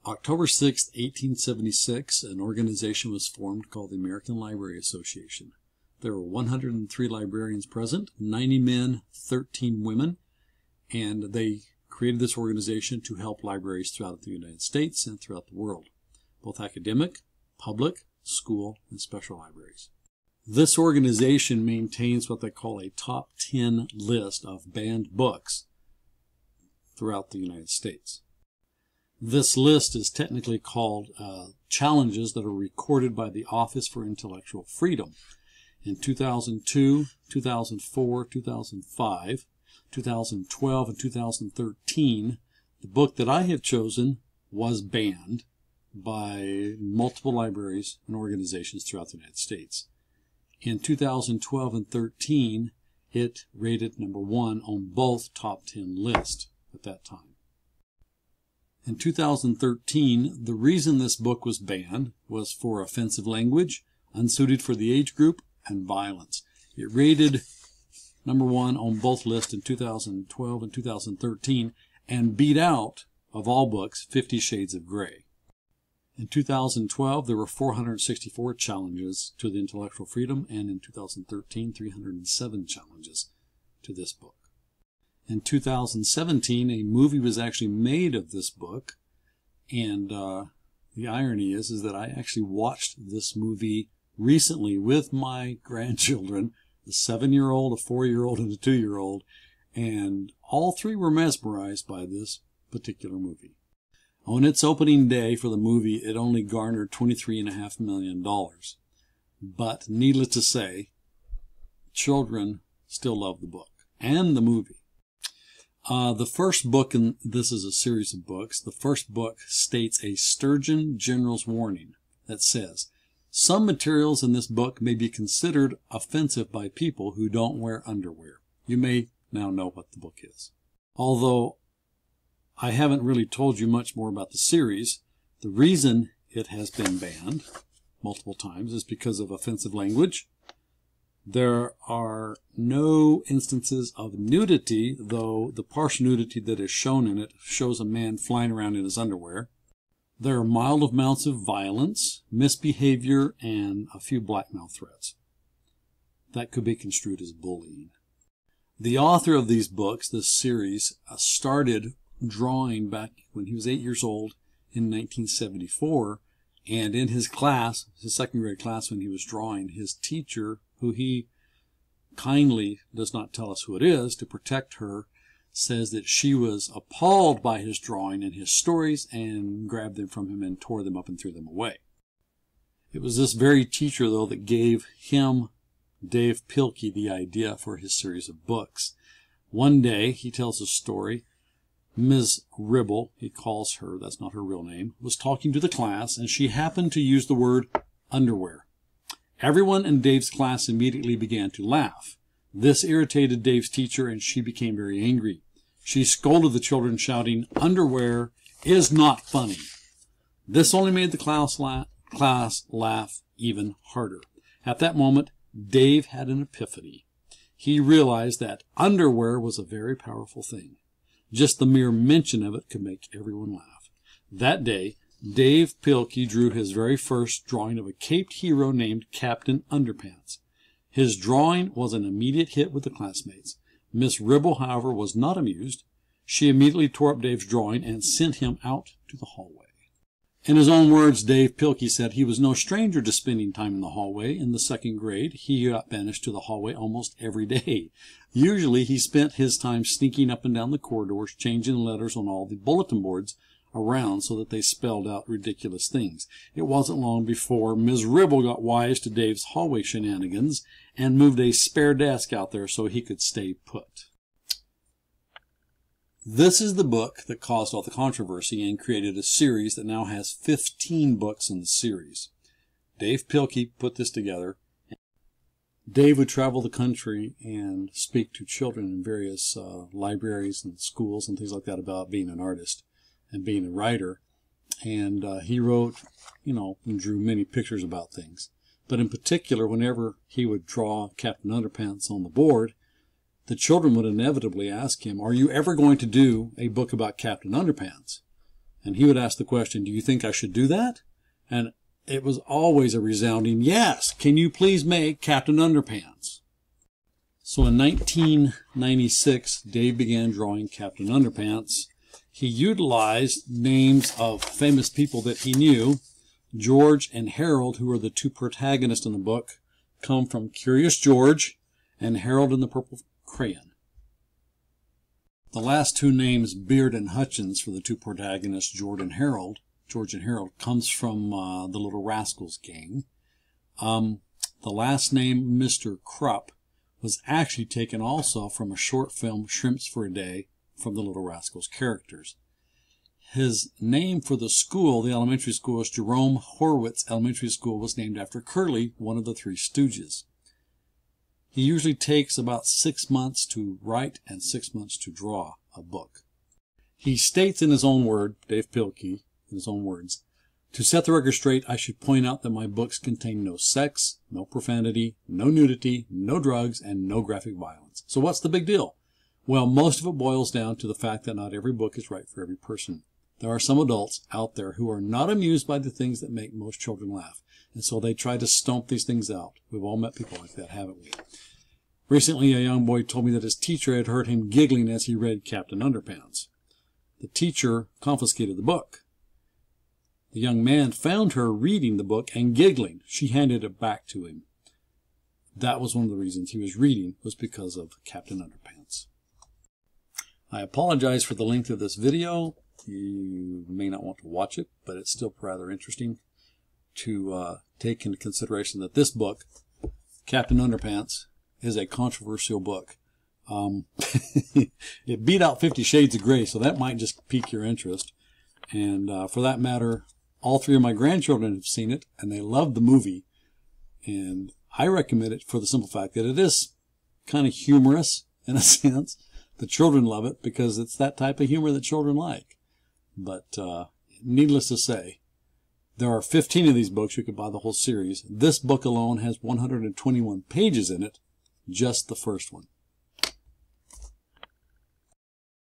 October 6, 1876, an organization was formed called the American Library Association. There were 103 librarians present, 90 men, 13 women, and they created this organization to help libraries throughout the United States and throughout the world, both academic, public, school, and special libraries. This organization maintains what they call a top 10 list of banned books throughout the United States. This list is technically called challenges that are recorded by the Office for Intellectual Freedom. In 2002, 2004, 2005, 2012, and 2013, the book that I have chosen was banned by multiple libraries and organizations throughout the United States. In 2012 and 13, it rated number 1 on both top 10 lists at that time. In 2013, the reason this book was banned was for offensive language, unsuited for the age group, and violence. It rated number 1 on both lists in 2012 and 2013 and beat out, of all books, 50 Shades of Grey. In 2012, there were 464 challenges to the intellectual freedom, and in 2013, 307 challenges to this book. In 2017, a movie was actually made of this book, and the irony is that I actually watched this movie recently with my grandchildren, a 7-year-old, a 4-year-old, and a 2-year-old, and all three were mesmerized by this particular movie. On its opening day for the movie, it only garnered $23.5 million. But needless to say, children still love the book and the movie. The first book, and this is a series of books, the first book states a Surgeon General's warning that says, some materials in this book may be considered offensive by people who don't wear underwear. You may now know what the book is. Although I haven't really told you much more about the series, the reason it has been banned multiple times is because of offensive language. There are no instances of nudity, though the partial nudity that is shown in it shows a man flying around in his underwear. There are mild amounts of violence, misbehavior, and a few blackmail threats. That could be construed as bullying. The author of these books, this series, started drawing back when he was 8 years old in 1974, and in his class, his second grade class, when he was drawing, his teacher, who he kindly does not tell us who it is to protect her, says that she was appalled by his drawing and his stories and grabbed them from him and tore them up and threw them away. It was this very teacher, though, that gave him, Dave Pilkey, the idea for his series of books. One day, he tells a story, Ms. Ribble, he calls her, that's not her real name, was talking to the class, and she happened to use the word underwear. Everyone in Dave's class immediately began to laugh. This irritated Dave's teacher, and she became very angry. She scolded the children, shouting, "Underwear is not funny." This only made the class laugh even harder. At that moment, Dave had an epiphany. He realized that underwear was a very powerful thing. Just the mere mention of it could make everyone laugh. That day, Dave Pilkey drew his very first drawing of a caped hero named Captain Underpants. His drawing was an immediate hit with the classmates. Miss Ribble, however, was not amused. She immediately tore up Dave's drawing and sent him out to the hallway. In his own words, Dave Pilkey said he was no stranger to spending time in the hallway. In the second grade, he got banished to the hallway almost every day. Usually, he spent his time sneaking up and down the corridors, changing the letters on all the bulletin boards around so that they spelled out ridiculous things. It wasn't long before Ms. Ribble got wise to Dave's hallway shenanigans and moved a spare desk out there so he could stay put. This is the book that caused all the controversy and created a series that now has 15 books in the series. Dave Pilkey put this together. Dave would travel the country and speak to children in various libraries and schools and things like that about being an artist and being a writer. And he wrote, and drew many pictures about things. But in particular, whenever he would draw Captain Underpants on the board, the children would inevitably ask him, "Are you ever going to do a book about Captain Underpants?" And he would ask the question, do you think I should do that? And it was always a resounding yes. Can you please make Captain Underpants? So in 1996, Dave began drawing Captain Underpants. He utilized names of famous people that he knew. George and Harold, who are the two protagonists in the book, come from Curious George and Harold and the Purple Crayon. The last two names, Beard and Hutchins, for the two protagonists, George and Harold, comes from the Little Rascals gang. The last name, Mr. Krupp, was actually taken also from a short film, Shrimps for a Day, from the Little Rascals characters. His name for the school, the elementary school, is Jerome Horwitz Elementary School, was named after Curly, one of the Three Stooges. He usually takes about 6 months to write and 6 months to draw a book. He states in his own word, Dave Pilkey, in his own words, to set the record straight, I should point out that my books contain no sex, no profanity, no nudity, no drugs, and no graphic violence. So what's the big deal? Well, most of it boils down to the fact that not every book is right for every person. There are some adults out there who are not amused by the things that make most children laugh. And so they try to stomp these things out. We've all met people like that, haven't we? Recently, a young boy told me that his teacher had heard him giggling as he read Captain Underpants. The teacher confiscated the book. The young man found her reading the book and giggling. She handed it back to him. That was one of the reasons he was reading, was because of Captain Underpants. I apologize for the length of this video. You may not want to watch it, but it's still rather interesting to take into consideration that this book, Captain Underpants, is a controversial book. It beat out 50 Shades of Grey, so that might just pique your interest. And for that matter, all three of my grandchildren have seen it, and they love the movie. And I recommend it for the simple fact that it is kind of humorous, in a sense. The children love it because it's that type of humor that children like. But needless to say, there are 15 of these books. You could buy the whole series. This book alone has 121 pages in it, just the first one.